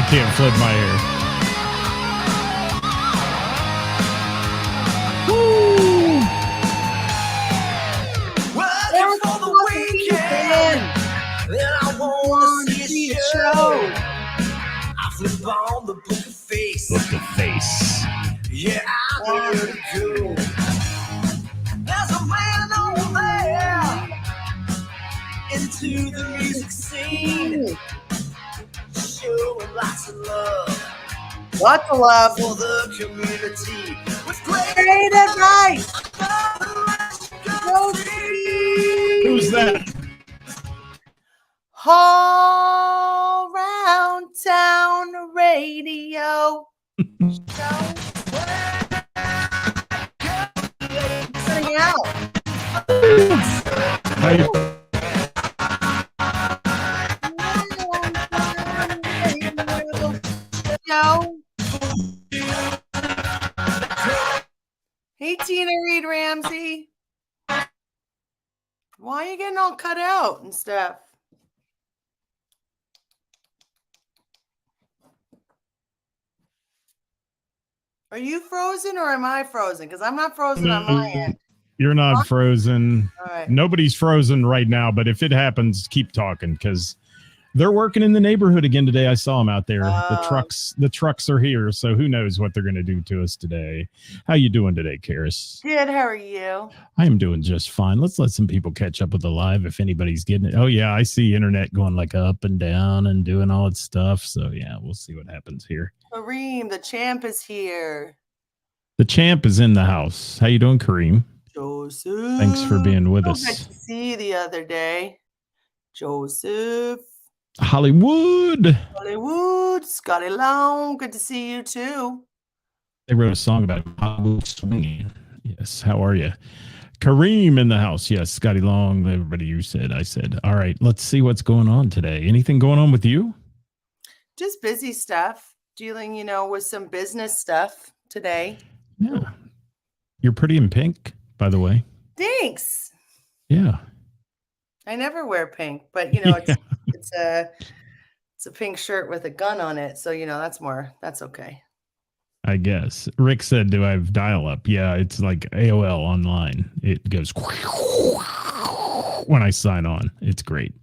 can't flip my hair. Woo! Well, for the weekend, then I want to see a show. I flip on the book of face. Book of face. Yeah, I know where to go. There's a man over there into the music scene, showing lots of love. Lots of love for the community. With great advice. Who's that? All round town radio. Sing out. Hey, Tina Reed Ramsey. Why are you getting all cut out and stuff? Are you frozen or am I frozen? Because I'm not frozen on my end. You're not frozen. All right. Nobody's frozen right now, but if it happens, keep talking because they're working in the neighborhood again today. I saw them out there. The trucks are here, so who knows what they're going to do to us today. How you doing today, Ceris? Good. How are you? I am doing just fine. Let's let some people catch up with the live if anybody's getting it. Oh, yeah, I see internet going like up and down and doing all its stuff. So, yeah, we'll see what happens here. Kareem, the champ is here. The champ is in the house. How you doing, Kareem? Joseph. Thanks for being with us. Good to see you the other day. Joseph. Hollywood, Scotty Long. Good to see you too. They wrote a song about Hollywood swinging. Yes, how are you? Kareem in the house. Yes, Scotty Long. Everybody, you said, I said. All right, let's see what's going on today. Anything going on with you? Just busy stuff. Dealing, with some business stuff today. Yeah. You're pretty in pink, by the way. Thanks. Yeah. I never wear pink, but it's a pink shirt with a gun on it. So, that's okay. I guess. Rick said, do I have dial up? Yeah, it's like AOL online. It goes when I sign on. It's great.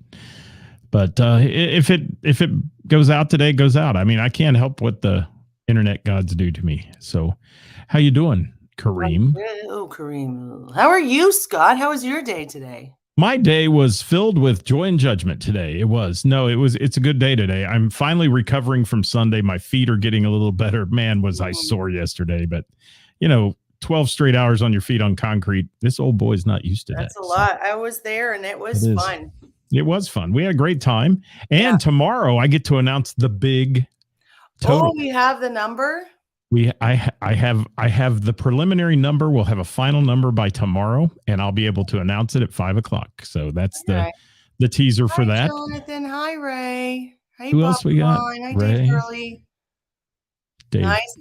But if it goes out today, it goes out. I mean, I can't help what the internet gods do to me. So how you doing, Kareem? Oh, Kareem. How are you, Scott? How was your day today? My day was filled with joy and judgment today. It's a good day today. I'm finally recovering from Sunday. My feet are getting a little better. Man, was I sore yesterday, but 12 straight hours on your feet on concrete. This old boy's not used to that. That's a lot. I was there and it was fun. It was fun. We had a great time. And tomorrow I get to announce the big total. Oh, we have the number? I have the preliminary number. We'll have a final number by tomorrow, and I'll be able to announce it at 5:00. So that's the teaser for that. Jonathan, hi Ray. Hey, who else we got? Hi, Ray. Dave Curley. Dave. Nice.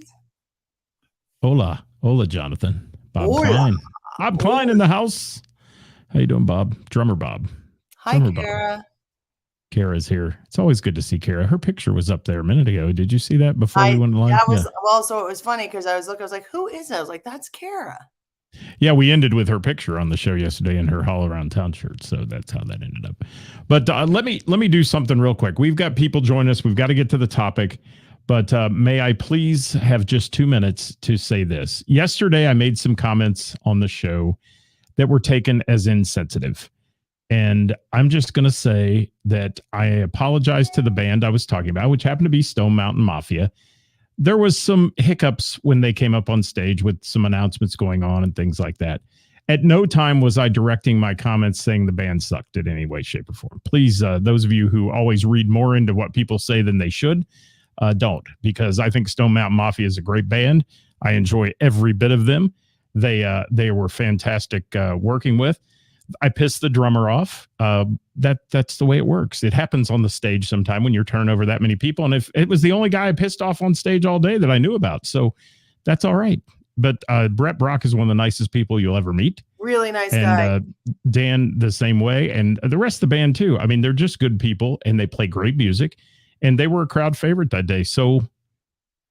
Hola, Jonathan. Bob Klein. Bob Klein in the house. How you doing, Bob? Drummer Bob. Hi, Kara. Kara's here. It's always good to see Kara. Her picture was up there a minute ago. Did you see that before we went live? Well, so it was funny because I was like, who is that? I was like, that's Kara. Yeah, we ended with her picture on the show yesterday in her All Around Town shirt. So that's how that ended up. But let me do something real quick. We've got people join us. We've got to get to the topic. But may I please have just 2 minutes to say this? Yesterday, I made some comments on the show that were taken as insensitive. And I'm just going to say that I apologize to the band I was talking about, which happened to be Stone Mountain Mafia. There was some hiccups when they came up on stage with some announcements going on and things like that. At no time was I directing my comments saying the band sucked in any way, shape, or form. Please, those of you who always read more into what people say than they should, don't, because I think Stone Mountain Mafia is a great band. I enjoy every bit of them. They were fantastic working with. I pissed the drummer off. That's the way it works. It happens on the stage sometime when you're turning over that many people. And if it was the only guy I pissed off on stage all day that I knew about, so that's all right. But Brett Brock is one of the nicest people you'll ever meet. Really nice guy. Dan the same way, and the rest of the band too. I mean, they're just good people, and they play great music. and they were a crowd favorite that day. So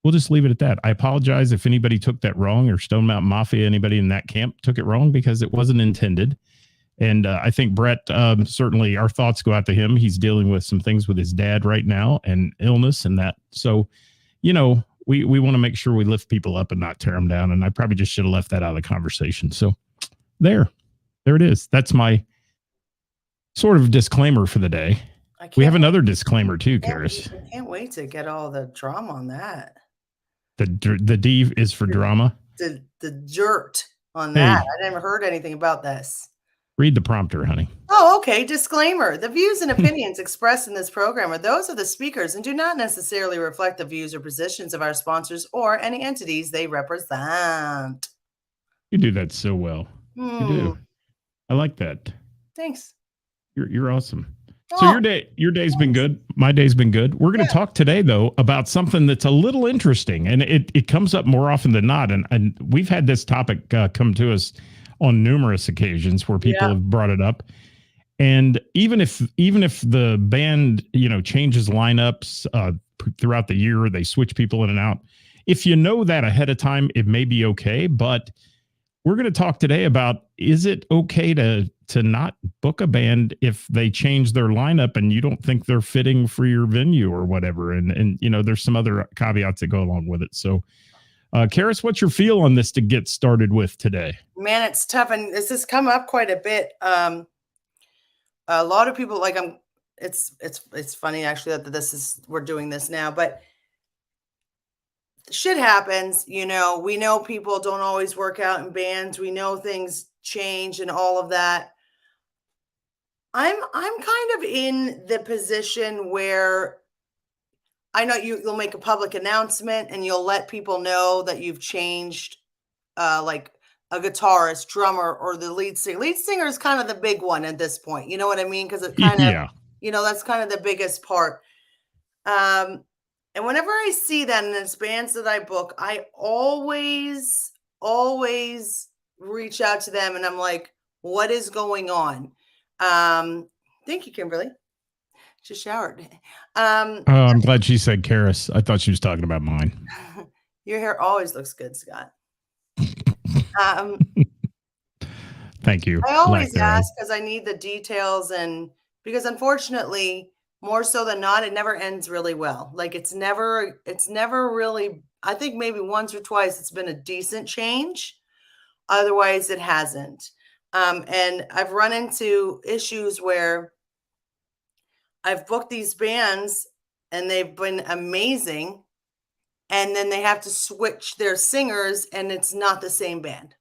we'll just leave it at that. I apologize if anybody took that wrong, or Stone Mountain Mafia, anybody in that camp took it wrong, because it wasn't intended. And I think Brett, certainly our thoughts go out to him. He's dealing with some things with his dad right now and illness and that. So, you know, we want to make sure we lift people up and not tear them down. And I probably just should have left that out of the conversation. So there it is. That's my sort of disclaimer for the day. We have another disclaimer too, Ceris. I can't wait to get all the drama on that. The D is for drama. The dirt on that. I never heard anything about this. Read the prompter, honey. Oh, okay. Disclaimer. The views and opinions expressed in this program are those of the speakers and do not necessarily reflect the views or positions of our sponsors or any entities they represent. You do that so well. You do. I like that. Thanks. You're awesome. So your day's been good. My day's been good. We're going to talk today, though, about something that's a little interesting, and it comes up more often than not. And we've had this topic come to us on numerous occasions where people have brought it up. And even if the band, you know, changes lineups throughout the year, they switch people in and out. If you know that ahead of time, it may be okay. But we're going to talk today about, is it okay to not book a band if they change their lineup and you don't think they're fitting for your venue or whatever? And you know, there's some other caveats that go along with it. So, Ceris, what's your feel on this to get started with today? Man, it's tough, and this has come up quite a bit. A lot of people it's funny actually that we're doing this now, but shit happens. You know, we know people don't always work out in bands. We know things change and all of that. I'm kind of in the position where I know you'll make a public announcement and you'll let people know that you've changed, like a guitarist, drummer, or the lead singer. Lead singer is kind of the big one at this point. You know what I mean? Because it kind of, you know, that's kind of the biggest part. And whenever I see that in these bands that I book, I always reach out to them and I'm like, what is going on? Thank you, Kimberly. Just showered. I'm glad she said Ceris. I thought she was talking about mine. Your hair always looks good, Scott. Thank you. I always ask because I need the details, and because unfortunately, more so than not, it never ends really well. Like it's never really, I think maybe once or twice it's been a decent change. Otherwise it hasn't. And I've run into issues where I've booked these bands and they've been amazing, and then they have to switch their singers and it's not the same band.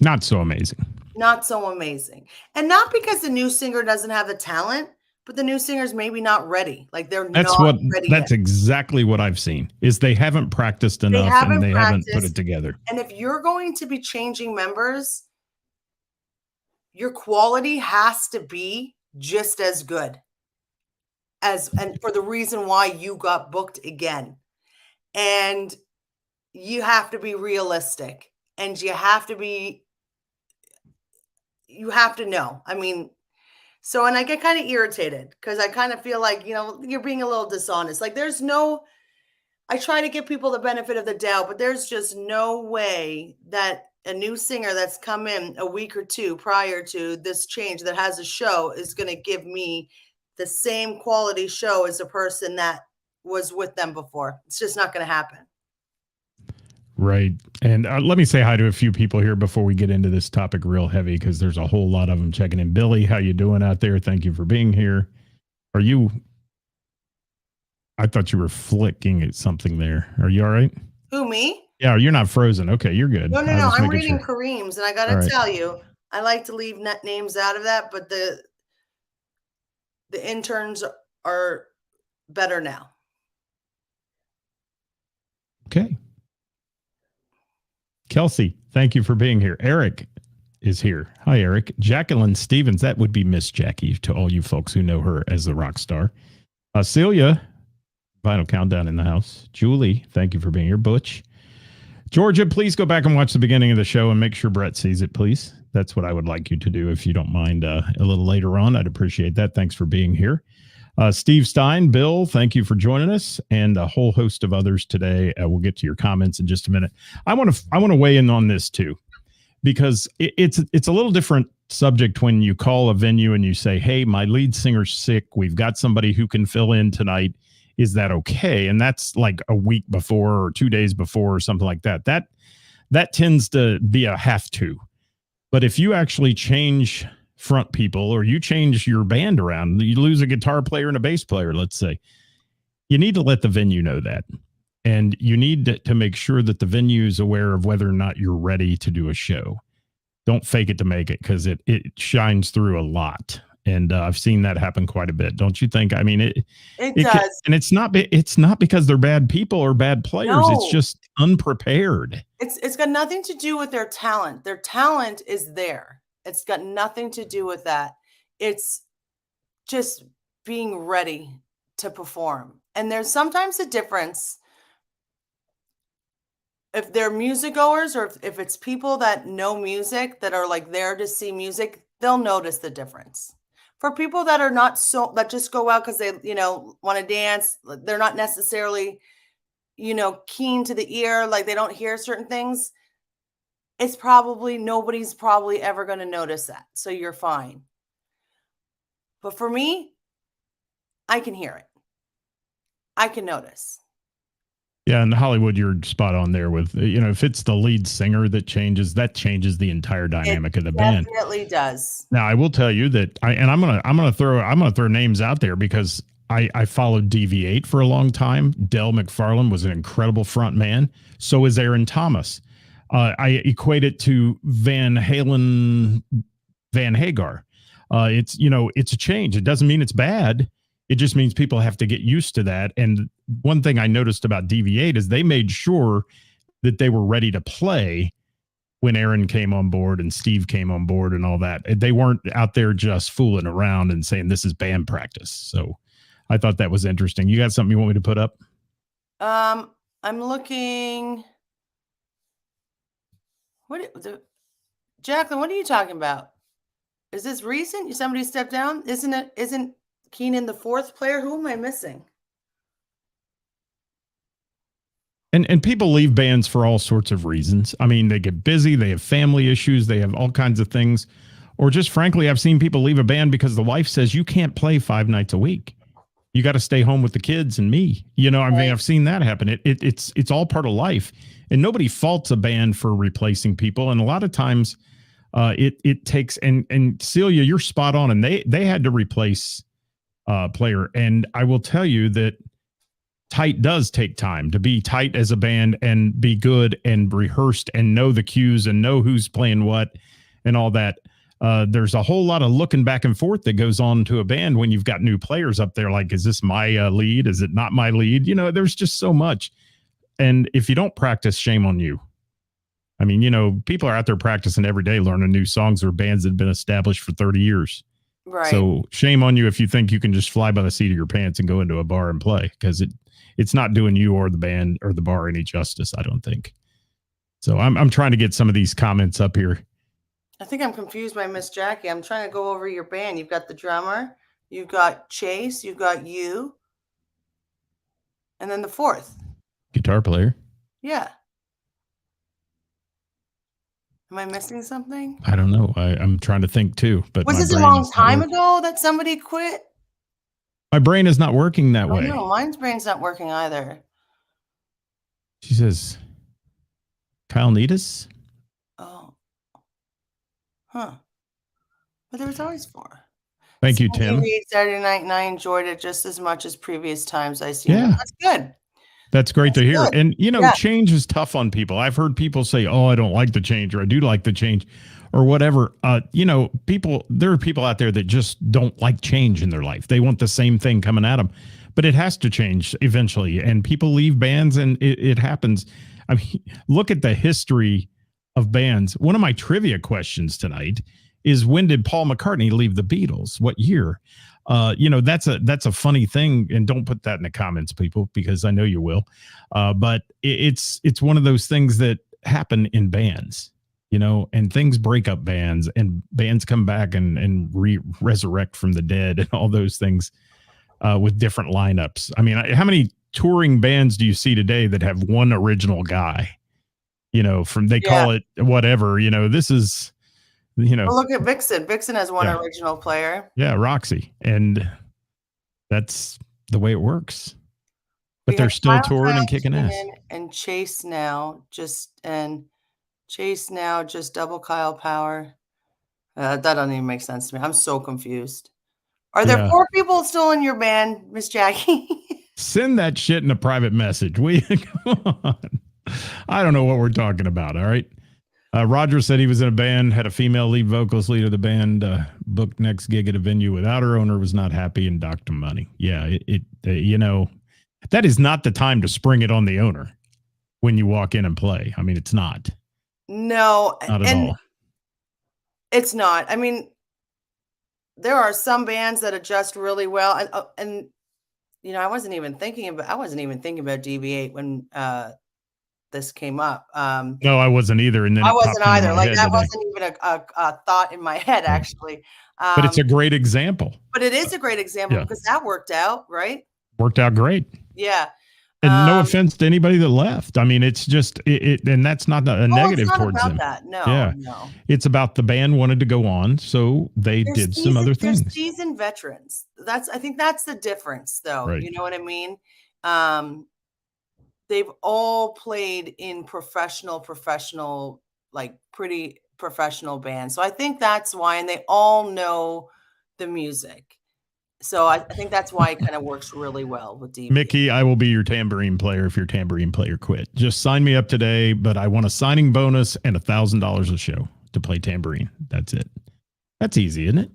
Not so amazing. Not so amazing. And not because the new singer doesn't have the talent, but the new singer's maybe not ready. Like that's exactly what I've seen, is they haven't practiced enough and they haven't put it together. And if you're going to be changing members, your quality has to be just as good and for the reason why you got booked again. And you have to be realistic, and you have to know. I mean, so, and I get kind of irritated because I kind of feel like, you know, you're being a little dishonest. Like I try to give people the benefit of the doubt, but there's just no way that a new singer that's come in a week or two prior to this change that has a show is going to give me the same quality show as a person that was with them before. It's just not going to happen. Right. And let me say hi to a few people here before we get into this topic real heavy, because there's a whole lot of them checking in. Billy, how you doing out there? Thank you for being here. I thought you were flicking at something there. Are you all right? Who, me? Yeah, you're not frozen. Okay, you're good. No. I'm reading Kareem's, and I got to tell you, I like to leave names out of that, but the interns are better now. Okay. Kelsey, thank you for being here. Eric is here. Hi, Eric. Jacqueline Stevens, that would be Miss Jackie to all you folks who know her as the rock star. Celia, Vinyl Countdown in the house. Julie, thank you for being here. Butch. Georgia, please go back and watch the beginning of the show and make sure Brett sees it, please. That's what I would like you to do if you don't mind a little later on. I'd appreciate that. Thanks for being here. Steve Stein, Bill, thank you for joining us, and a whole host of others today. We'll get to your comments in just a minute. I want to weigh in on this too, because it's a little different subject when you call a venue and you say, hey, my lead singer's sick. We've got somebody who can fill in tonight. Is that okay? And that's like a week before or 2 days before or something like that. That tends to be a have to. But if you actually change front people, or you change your band around, you lose a guitar player and a bass player, let's say, you need to let the venue know that. And you need to make sure that the venue is aware of whether or not you're ready to do a show. Don't fake it to make it, because it shines through a lot. And I've seen that happen quite a bit. Don't you think? I mean, it does. And it's not because they're bad people or bad players. No. It's just unprepared. It's got nothing to do with their talent. Their talent is there. It's got nothing to do with that. It's just being ready to perform. And there's sometimes a difference if they're music goers, or if it's people that know music, that are like there to see music, they'll notice the difference. For people that are not that just go out because they, want to dance, they're not necessarily, keen to the ear, like they don't hear certain things. It's nobody's probably ever going to notice that. So you're fine. But for me, I can hear it. I can notice. Yeah, in Hollywood, you're spot on there with, if it's the lead singer that changes the entire dynamic of the band. It definitely does. Now, I will tell you that I'm gonna throw names out there, because I followed DV8 for a long time. Del McFarland was an incredible front man. So is Aaron Thomas. I equate it to Van Halen, Van Hagar. It's a change. It doesn't mean it's bad. It just means people have to get used to that. And one thing I noticed about DV8 is they made sure that they were ready to play when Aaron came on board and Steve came on board and all that. They weren't out there just fooling around and saying this is band practice. So I thought that was interesting. You got something you want me to put up? I'm looking. Jacqueline, what are you talking about? Is this recent? Somebody stepped down? Isn't Keenan the fourth player? Who am I missing? And people leave bands for all sorts of reasons. I mean, they get busy, they have family issues, they have all kinds of things. Or just frankly, I've seen people leave a band because the wife says you can't play 5 nights a week. You got to stay home with the kids and me. I mean, I've seen that happen. It's all part of life. And nobody faults a band for replacing people. And a lot of times it takes, and Celia, you're spot on. And they had to replace player. And I will tell you that tight does take time. To be tight as a band and be good and rehearsed and know the cues and know who's playing what and all that. There's a whole lot of looking back and forth that goes on to a band when you've got new players up there. Like, is this my lead? Is it not my lead? There's just so much. And if you don't practice, shame on you. I mean, people are out there practicing every day, learning new songs, or bands that have been established for 30 years. Right. So shame on you if you think you can just fly by the seat of your pants and go into a bar and play, because it's not doing you or the band or the bar any justice, I don't think. So I'm trying to get some of these comments up here. I think I'm confused by Miss Jackie. I'm trying to go over your band. You've got the drummer, you've got Chase, you've got you, and then the fourth guitar player. Yeah. Am I missing something? I don't know. I'm trying to think too. But was this a long time ago that somebody quit? My brain is not working that way. No, mine's brain's not working either. She says, Kyle Needus? Oh. Huh. But there was always 4. Thank you, Tim. Saturday night, and I enjoyed it just as much as previous times I've seen it. That's good. That's great to hear. Good. And, change is tough on people. I've heard people say, oh, I don't like the change, or I do like the change, or whatever. There are people out there that just don't like change in their life. They want the same thing coming at them, but it has to change eventually. And people leave bands, and it happens. I mean, look at the history of bands. One of my trivia questions tonight is, when did Paul McCartney leave the Beatles? What year? That's a funny thing, and don't put that in the comments, people, because I know you will. But it's one of those things that happen in bands, and things break up bands, and bands come back and resurrect from the dead and all those things. with different lineups. I mean, how many touring bands do you see today that have one original guy? They call it whatever. This is, Well, look at Vixen. Vixen has one original player. Yeah, Roxy, and that's the way it works. But they're still touring and kicking ass. And Chase now, just double Kyle Power. That doesn't even make sense to me. I'm so confused. Are there 4 people still in your band, Miss Jackie? Send that shit in a private message. Come on. I don't know what we're talking about. All right. Roger said he was in a band, had a female lead vocalist, leader of the band, booked next gig at a venue without her owner, was not happy and docked him money. Yeah, that is not the time to spring it on the owner when you walk in and play. I mean, it's not. No, not at all. It's not. I mean, there are some bands that adjust really well, and I wasn't even thinking about DB8 when this came up. No, I wasn't either. And then I wasn't either. Like that wasn't even a thought in my head, actually. But it's a great example. But it is a great example because that worked out, right? Worked out great. Yeah. And no offense to anybody that left. I mean, it's just and that's not a negative it's not towards about them. That. No, yeah. No. It's about the band wanted to go on, so they did some other things. They're seasoned veterans. I think that's the difference, though. Right. You know what I mean? They've all played in professional, like pretty professional bands. So I think that's why, and they all know the music. So I think that's why it kind of works really well with DB. Mickey, I will be your tambourine player if your tambourine player quit. Just sign me up today, but I want a signing bonus and $1,000 a show to play tambourine. That's it. That's easy, isn't it?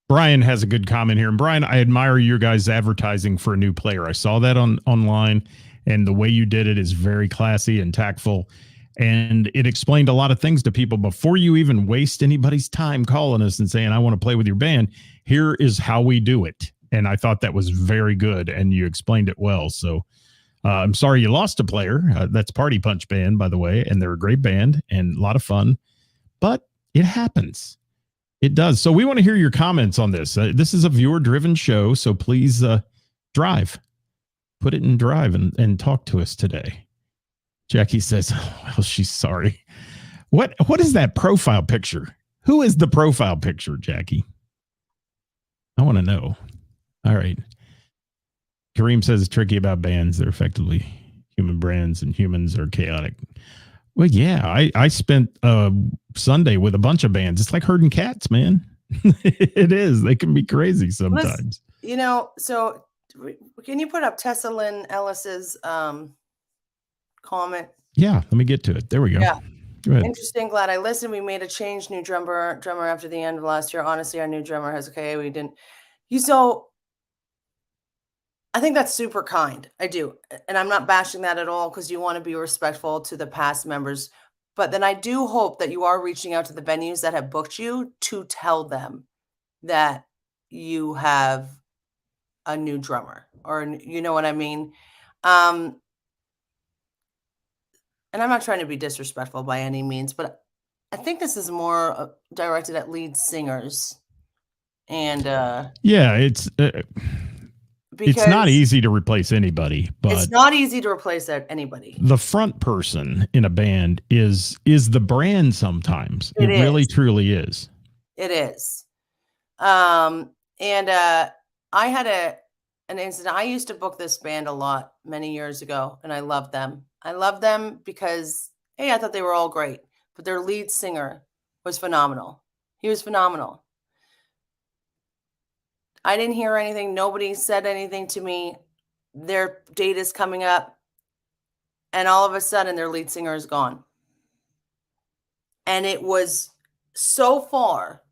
Brian has a good comment here. And Brian, I admire your guys' advertising for a new player. I saw that online, and the way you did it is very classy and tactful. And it explained a lot of things to people before you even waste anybody's time calling us and saying, I want to play with your band. Here is how we do it. And I thought that was very good, and you explained it well. So I'm sorry you lost a player. That's Party Punch Band, by the way, and they're a great band and a lot of fun. But it happens. It does. So we want to hear your comments on this. This is a viewer-driven show, so please drive. Put it in drive and talk to us today. Jackie says, well, she's sorry. What is that profile picture? Who is the profile picture, Jackie? I want to know. All right. Kareem says it's tricky about bands. They're effectively human brands, and humans are chaotic. Well, yeah, I spent Sunday with a bunch of bands. It's like herding cats, man. It is. They can be crazy sometimes. So can you put up Tessa Lynn Ellis's comment? Yeah, let me get to it. There we go. Yeah. Go ahead. Interesting. Glad I listened. We made a change. New drummer after the end of last year. Honestly, our new drummer has we didn't. I think that's super kind. I do. And I'm not bashing that at all, because you want to be respectful to the past members. But then I do hope that you are reaching out to the venues that have booked you to tell them that you have a new drummer, or you know what I mean? And I'm not trying to be disrespectful by any means, but I think this is more directed at lead singers. And it's not easy to replace anybody, but it's not easy to replace anybody. The front person in a band is the brand sometimes. It really truly is. It is. And I had an incident. I used to book this band a lot many years ago, and I loved them. I loved them because, hey, I thought they were all great, but their lead singer was phenomenal. He was phenomenal. I didn't hear anything. Nobody said anything to me. Their date is coming up, and all of a sudden their lead singer is gone. And it was so far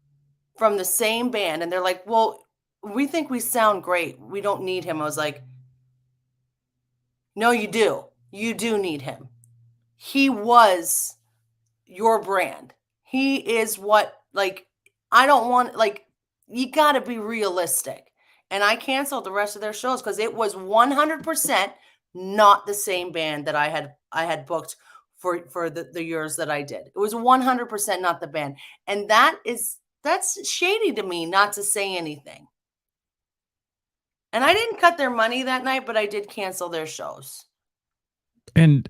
from the same band. And they're like, well, we think we sound great. We don't need him. I was like, no, you do. You do need him. He was your brand. He is I don't want, you got to be realistic. And I canceled the rest of their shows because it was 100% not the same band that I had booked for the years that I did. It was 100% not the band. And that's shady to me not to say anything. And I didn't cut their money that night, but I did cancel their shows. And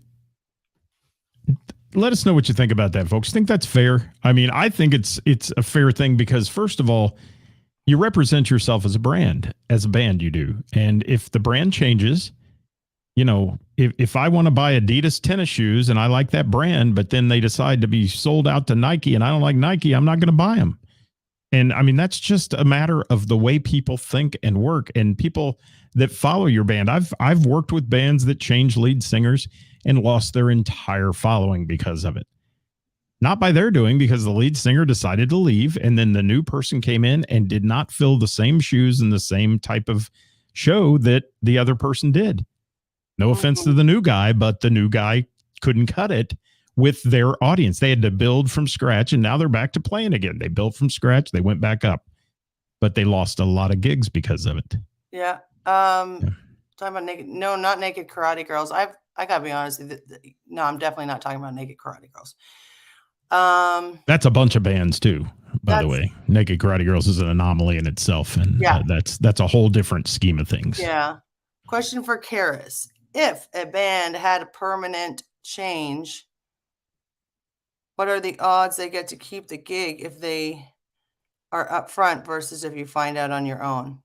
let us know what you think about that, folks. Think that's fair? I mean, I think it's a fair thing because, first of all, you represent yourself as a brand, as a band you do. And if the brand changes, you know, if I want to buy Adidas tennis shoes and I like that brand, but then they decide to be sold out to Nike and I don't like Nike, I'm not going to buy them. And I mean, that's just a matter of the way people think and work, and people that follow your band. I've worked with bands that changed lead singers and lost their entire following because of it. Not by their doing, because the lead singer decided to leave, and then the new person came in and did not fill the same shoes and the same type of show that the other person did. No offense to the new guy, but the new guy couldn't cut it with their audience. They had to build from scratch, and now they're back to playing again. They built from scratch. They went back up, but they lost a lot of gigs because of it. Yeah. Talking about naked. No, not Naked Karate Girls. I gotta be honest. No, I'm definitely not talking about Naked Karate Girls. That's a bunch of bands too, by the way. Naked Karate Girls is an anomaly in itself, and that's a whole different scheme of things. Yeah. Question for Ceris: if a band had a permanent change, what are the odds they get to keep the gig if they are up front versus if you find out on your own?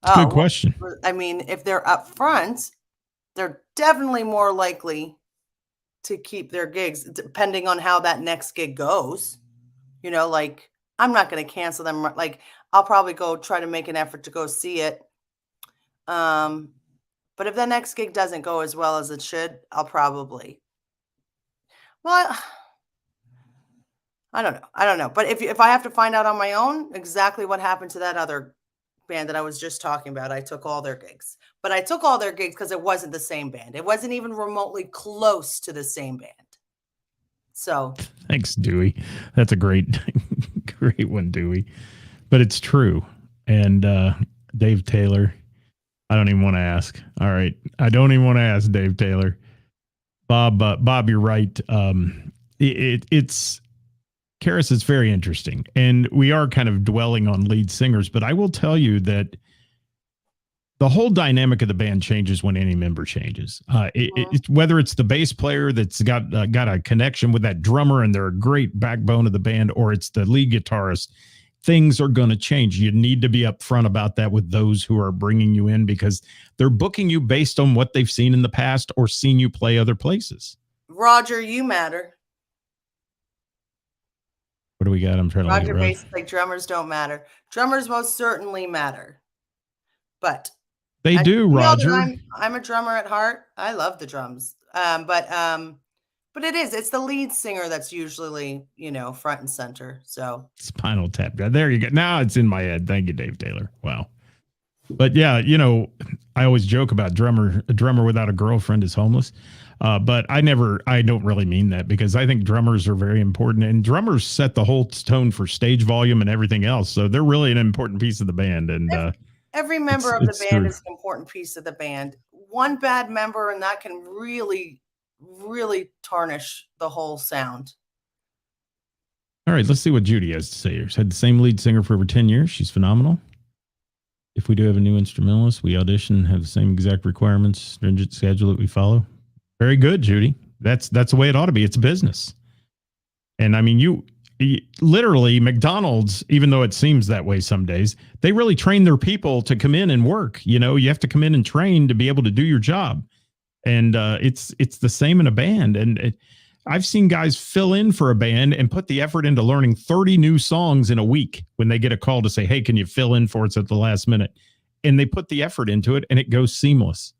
That's a good question. I mean, if they're up front, they're definitely more likely to keep their gigs, depending on how that next gig goes. You know, like, I'm not going to cancel them. Like, I'll probably go try to make an effort to go see it. But if the next gig doesn't go as well as it should, I'll probably, well, I don't know. But if I have to find out on my own exactly what happened to that other band that I was just talking about, I took all their gigs. But I took all their gigs because it wasn't the same band. It wasn't even remotely close to the same band. So thanks, Dewey. That's a great one, Dewey. But it's true. And Dave Taylor, I don't even want to ask. All right. I don't even want to ask Dave Taylor. Bob, you're right. It's Ceris is very interesting, and we are kind of dwelling on lead singers, but I will tell you that the whole dynamic of the band changes when any member changes. Whether it's the bass player that's got a connection with that drummer and they're a great backbone of the band, or it's the lead guitarist, things are going to change. You need to be upfront about that with those who are bringing you in, because they're booking you based on what they've seen in the past or seen you play other places. Roger, you matter. What do we got? I'm trying to Roger basically like drummers don't matter. Drummers most certainly matter, but they do, Roger. I'm a drummer at heart. I love the drums. But it's the lead singer that's usually, front and center. So Spinal Tap. There you go. Now it's in my head. Thank you, Dave Taylor. Wow. But yeah, I always joke about a drummer without a girlfriend is homeless. But I don't really mean that, because I think drummers are very important, and drummers set the whole tone for stage volume and everything else. So they're really an important piece of the band. And every member of the band is an important piece of the band. One bad member, and that can really, really tarnish the whole sound. All right, let's see what Judy has to say here. She's had the same lead singer for over 10 years. She's phenomenal. If we do have a new instrumentalist, we audition, have the same exact requirements, stringent schedule that we follow. Very good, Judy. That's the way it ought to be. It's a business. And I mean, you literally, McDonald's, even though it seems that way some days, they really train their people to come in and work. You have to come in and train to be able to do your job. And it's the same in a band. And I've seen guys fill in for a band and put the effort into learning 30 new songs in a week when they get a call to say, hey, can you fill in for us at the last minute? And they put the effort into it, and it goes seamless.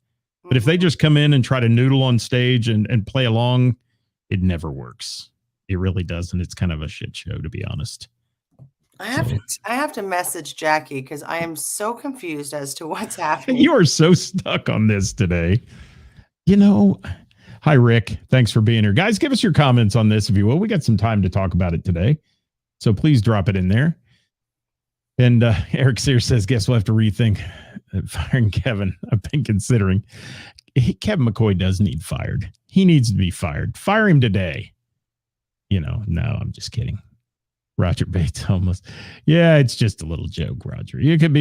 But if they just come in and try to noodle on stage and play along, it never works. It really doesn't. It's kind of a shit show, to be honest. I have to message Jackie, because I am so confused as to what's happening. You are so stuck on this today. Hi, Rick. Thanks for being here. Guys, give us your comments on this if you will. We got some time to talk about it today, so please drop it in there. And Eric Sears says, guess we'll have to rethink firing Kevin. I've been considering. Kevin McCoy does need fired. He needs to be fired. Fire him today. No, I'm just kidding. Roger Bates homeless. Yeah, it's just a little joke, Roger. You can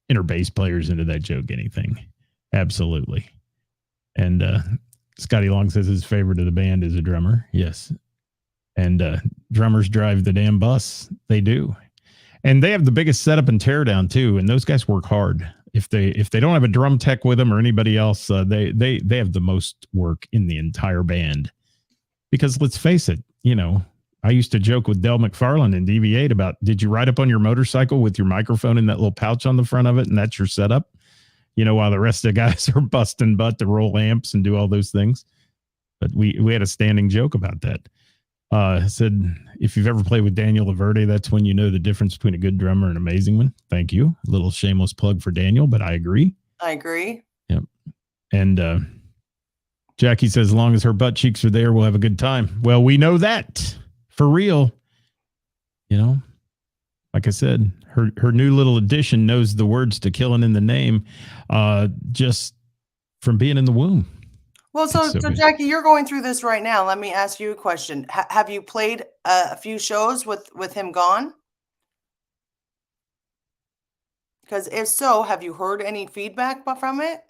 and her bass player's into that joke anything. Absolutely. And Scotty Long says his favorite of the band is a drummer. Yes. And drummers drive the damn bus. They do. And they have the biggest setup and teardown too. And those guys work hard. If they don't have a drum tech with them or anybody else, they have the most work in the entire band. Because let's face it, I used to joke with Del McFarland in DV8 about, did you ride up on your motorcycle with your microphone in that little pouch on the front of it, and that's your setup? While the rest of the guys are busting butt to roll amps and do all those things. But we had a standing joke about that. Said, if you've ever played with Daniel Laverde, that's when you know the difference between a good drummer and an amazing one. Thank you. A little shameless plug for Daniel, but I agree. Yep. And Jackie says, as long as her butt cheeks are there, we'll have a good time. Well, we know that. For real, like I said, her new little addition knows the words to Killing in the Name just from being in the womb. Well, so Jackie, you're going through this right now. Let me ask you a question. Have you played a few shows with him gone? Because if so, have you heard any feedback from it?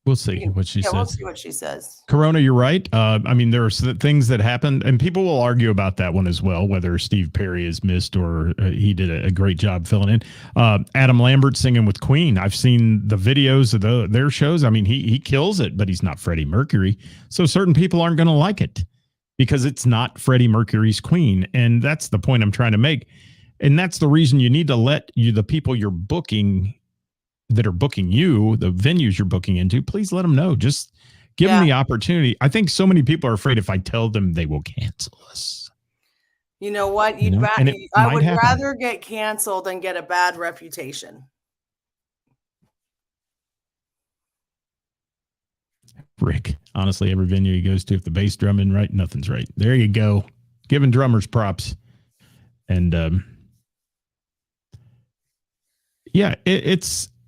We'll see what she says. We'll see what she says. Corona, you're right. There are things that happened, and people will argue about that one as well, whether Steve Perry is missed or he did a great job filling in. Adam Lambert singing with Queen. I've seen the videos of their shows. He kills it, but he's not Freddie Mercury. So certain people aren't going to like it because it's not Freddie Mercury's Queen. And that's the point I'm trying to make. And that's the reason you need to let the people you're booking that are booking you, the venues you're booking into, please let them know. Just give them the opportunity. I think so many people are afraid if I tell them they will cancel us. You know what? I would rather get canceled than get a bad reputation. Rick, honestly, every venue he goes to, if the bass drum isn't right, nothing's right. There you go. Giving drummers props. And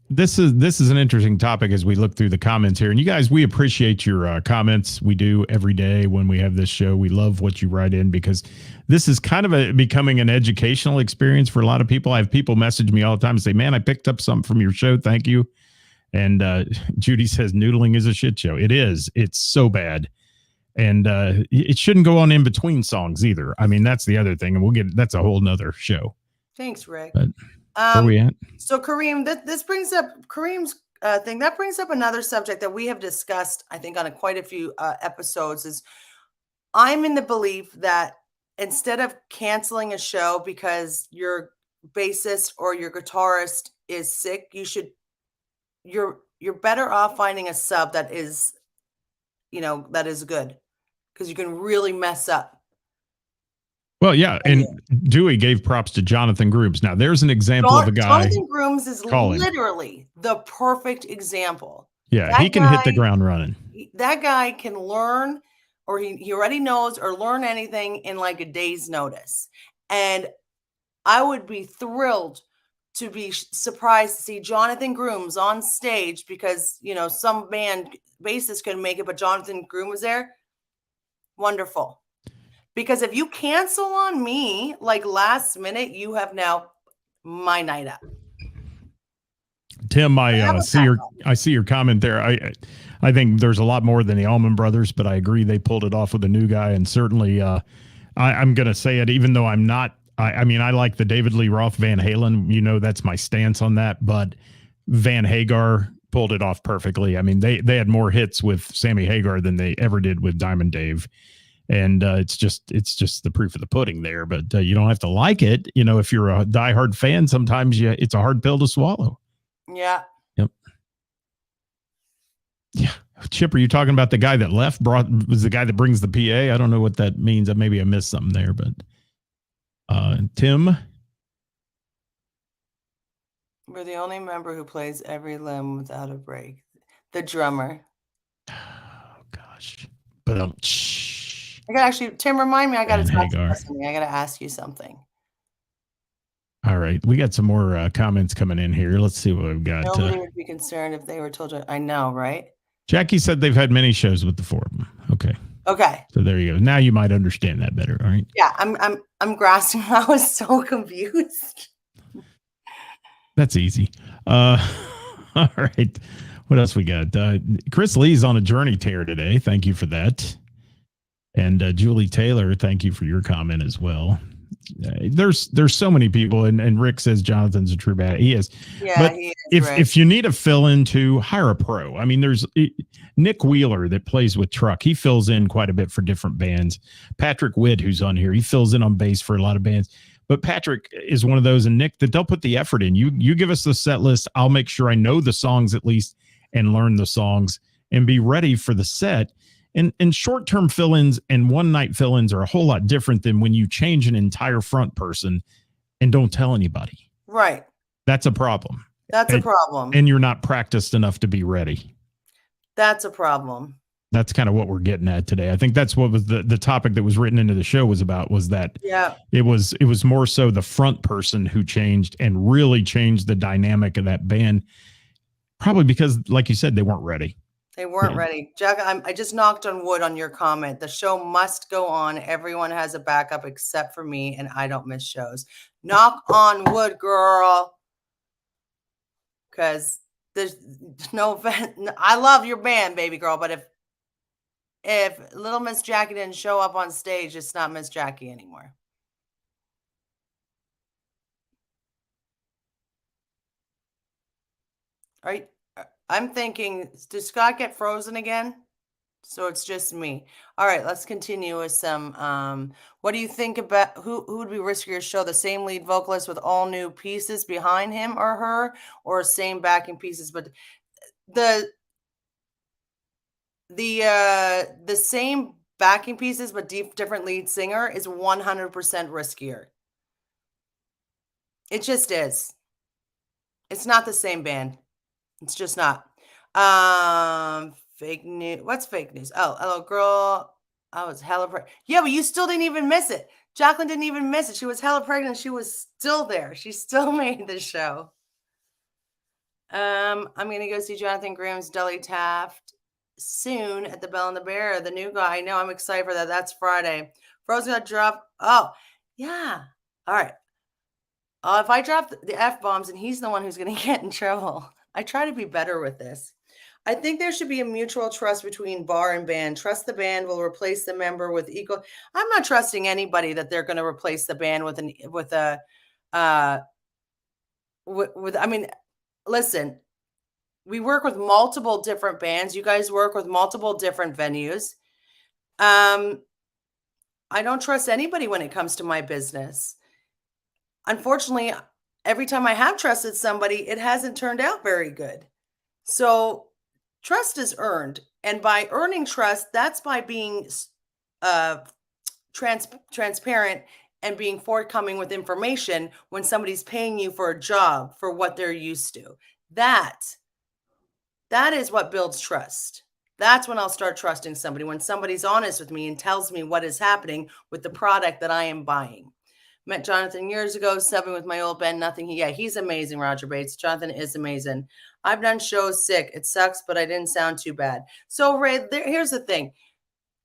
this is an interesting topic as we look through the comments here. And you guys, we appreciate your comments. We do every day when we have this show. We love what you write in because this is kind of becoming an educational experience for a lot of people. I have people message me all the time and say, man, I picked up something from your show. Thank you. And Judy says noodling is a shit show. It is. It's so bad. And it shouldn't go on in between songs either. That's the other thing. And that's a whole nother show. Thanks, Rick. But, where are we at? So Kareem, this brings up Kareem's thing. That brings up another subject that we have discussed, I think, on quite a few episodes. Is I'm in the belief that instead of canceling a show because your bassist or your guitarist is sick, you're better off finding a sub that is, that is good, because you can really mess up. Well, yeah, and Dewey gave props to Jonathan Grooms. Now, there's an example of a guy. Jonathan Grooms is literally the perfect example. Yeah, he can hit the ground running. That guy can learn, or he already knows, or learn anything in like a day's notice. And I would be thrilled to be surprised to see Jonathan Grooms on stage because, some band bassist couldn't make it, but Jonathan Groom was there. Wonderful. Because if you cancel on me like last minute, you have now my night up. Tim, I see your comment there. I think there's a lot more than the Allman Brothers, but I agree they pulled it off with a new guy, and certainly I'm going to say it, even though I'm not. I like the David Lee Roth Van Halen. That's my stance on that, but Van Hagar pulled it off perfectly. They had more hits with Sammy Hagar than they ever did with Diamond Dave. And it's just the proof of the pudding there, but you don't have to like it. If you're a diehard fan, sometimes it's a hard pill to swallow. Yeah. Yep. Yeah. Chip, are you talking about the guy that left? Was the guy that brings the PA? I don't know what that means. Maybe I missed something there, but Tim. We're the only member who plays every limb without a break. The drummer. Oh gosh. But Tim, remind me. I got to talk to you something. I got to ask you something. All right. We got some more comments coming in here. Let's see what we've got. Nobody would be concerned if they were told. I know, right? Jackie said they've had many shows with the four of them. Okay. Okay. So there you go. Now you might understand that better. All right. Yeah, I'm grasping. I was so confused. That's easy. All right. What else we got? Chris Lee's on a journey tear today. Thank you for that. And Julie Taylor, thank you for your comment as well. There's so many people, and Rick says Jonathan's a true bad. He is. Yeah, but he is. if you need a fill in to hire a pro, I mean, there's Nick Wheeler that plays with Truck. He fills in quite a bit for different bands. Patrick Witt, who's on here, he fills in on bass for a lot of bands. But Patrick is one of those, and Nick, that they'll put the effort in. You give us the set list. I'll make sure I know the songs at least and learn the songs and be ready for the set. And short-term fill-ins and one-night fill-ins are a whole lot different than when you change an entire front person and don't tell anybody. Right. That's a problem. That's a problem. And you're not practiced enough to be ready. That's a problem. That's kind of what we're getting at today. I think that's what was the topic that was written into the show was about, was that it was more so the front person who changed and really changed the dynamic of that band. Probably because, like you said, they weren't ready. They weren't ready. Jack, I just knocked on wood on your comment. The show must go on. Everyone has a backup except for me, and I don't miss shows. Knock on wood, girl. Because there's no offense. I love your band, baby girl, but if Little Miss Jackie didn't show up on stage, it's not Miss Jackie anymore. All right. I'm thinking, does Scott get frozen again? So it's just me. All right, let's continue with some. What do you think about who would be riskier show? The same lead vocalist with all new pieces behind him or her, or same backing pieces, but the same backing pieces but different lead singer is 100% riskier. It just is. It's not the same band. It's just not. Fake news. What's fake news? Oh, hello, girl. I was hella pregnant. Yeah, but you still didn't even miss it. Jacqueline didn't even miss it. She was hella pregnant. She was still there. She still made the show. I'm gonna go see Jonathan Graham's Deli Taft soon at the Bell and the Bear. The new guy. I know. I'm excited for that. That's Friday. Frozen got dropped. Oh, yeah. All right. If I drop the F-bombs and he's the one who's going to get in trouble. I try to be better with this. I think there should be a mutual trust between bar and band. Trust the band will replace the member with equal. I'm not trusting anybody that they're going to replace the band I mean, listen, we work with multiple different bands. You guys work with multiple different venues. I don't trust anybody when it comes to my business. Unfortunately, every time I have trusted somebody, it hasn't turned out very good. So trust is earned. And by earning trust, that's by being transparent and being forthcoming with information when somebody's paying you for a job for what they're used to. That is what builds trust. That's when I'll start trusting somebody, when somebody's honest with me and tells me what is happening with the product that I am buying. Met Jonathan years ago, subbing with my old band, Nothing. He's amazing, Roger Bates. Jonathan is amazing. I've done shows sick. It sucks, but I didn't sound too bad. So, Ray, here's the thing.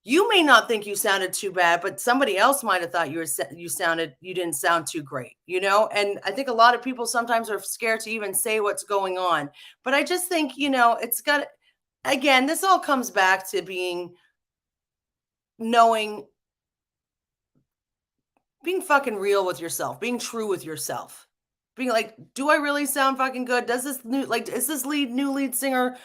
You may not think you sounded too bad, but somebody else might have thought you didn't sound too great, And I think a lot of people sometimes are scared to even say what's going on. But I just think, it's got, again, this all comes back to being fucking real with yourself, being true with yourself, being like, do I really sound fucking good? Is this new lead singer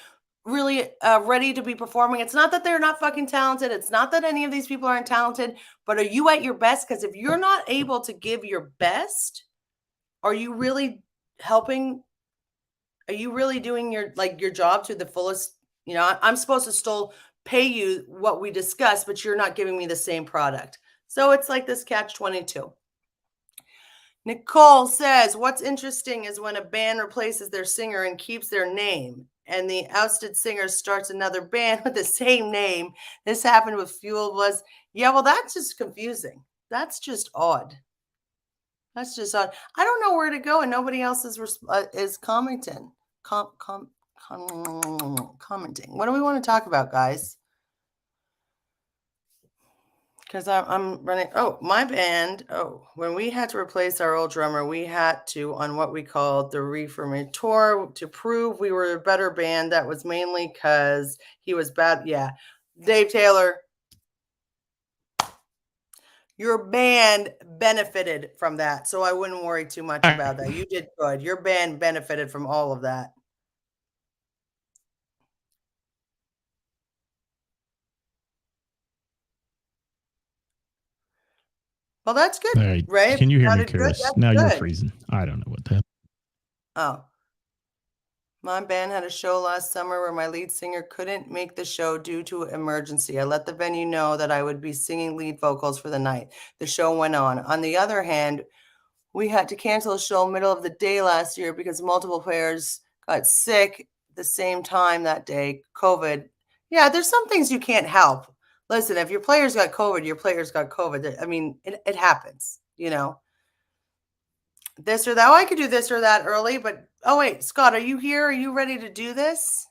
really ready to be performing? It's not that they're not fucking talented. It's not that any of these people aren't talented, but are you at your best? Because if you're not able to give your best, are you really helping? Are you really doing your job to the fullest? I'm supposed to still pay you what we discussed, but you're not giving me the same product. So it's like this catch-22. Nicole says, what's interesting is when a band replaces their singer and keeps their name, and the ousted singer starts another band with the same name. This happened with Fuel was. Yeah, well, that's just confusing. That's just odd. That's just odd. I don't know where to go, and nobody else is commenting. Commenting. What do we want to talk about, guys? Because I'm running. Oh, my band. Oh, when we had to replace our old drummer, we had to on what we called the reformator to prove we were a better band. That was mainly because he was bad. Yeah, Dave Taylor, your band benefited from that, so I wouldn't worry too much about that. You did good. Your band benefited from all of that. Well, that's good, All right. right? Can you hear me, Sounded good. Karis? That's Now you're good. freezing. I don't know what that. Oh. My band had a show last summer where my lead singer couldn't make the show due to emergency. I let the venue know that I would be singing lead vocals for the night. The show went on. On the other hand, we had to cancel a show middle of the day last year because multiple players got sick the same time that day. COVID. Yeah, there's some things you can't help. Listen, if your players got COVID, your players got COVID. I mean, it happens, you know. This or that. Oh, I could do this or that early, but oh wait, Scott, are you here? Are you ready to do this?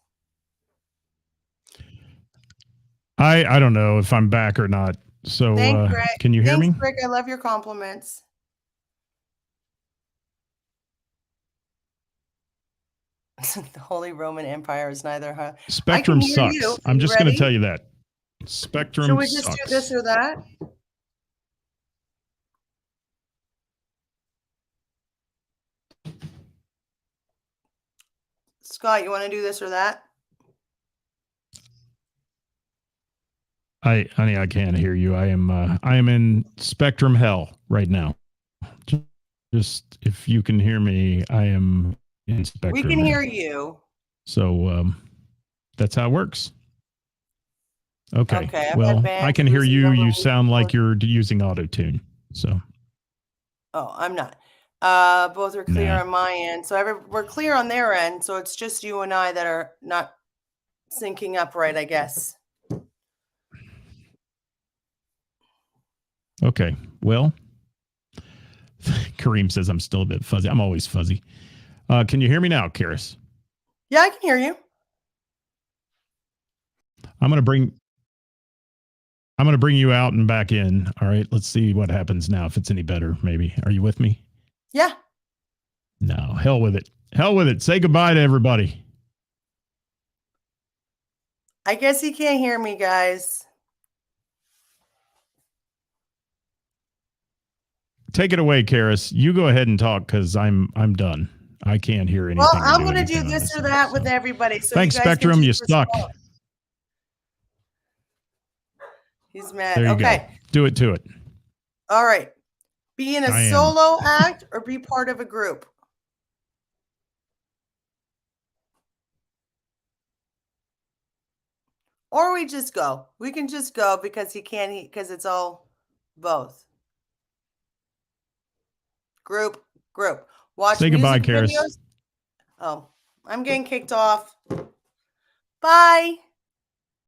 I don't know if I'm back or not. So Thanks, Greg. can you hear Thanks, me? Greg. I love your compliments. The Holy Roman Empire is neither, huh? Spectrum hear sucks. you. I'm You just going to ready? tell you that. Spectrum Should we just sucks. do this or that? Scott, you want to do this or that? Honey, I can't hear you. I am in Spectrum hell right now. Just if you can hear me, I am in Spectrum. We can hell. hear you. So that's how it works. Okay. Okay, I've Well, had bands I can hear losing you. number You of sound like weeks. you're using auto tune. So Oh, I'm not. Both are clear Nah. on my end. So we're clear on their end. So it's just you and I that are not syncing up right, I guess. Okay. Well, Kareem says I'm still a bit fuzzy. I'm always fuzzy. Can you hear me now, Karis? Yeah, I can hear you. I'm gonna bring you out and back in. All right. Let's see what happens now. If it's any better, maybe. Are you with me? Yeah. No. Hell with it. Hell with it. Say goodbye to everybody. I guess he can't hear me, guys. Take it away, Karis. You go ahead and talk because I'm done. I can't hear anything. Well, I'm going to anything do on this or end, that so. with everybody. So Thanks, you guys Spectrum. Can You choose suck. response. He's mad. There you Okay. go. Do it to it. All right. Be in a I am. solo act or be part of a group? Or we just go. We can just go because because it's all both. Group. Watch Say goodbye, music Karis. videos. Oh, I'm getting kicked off. Bye.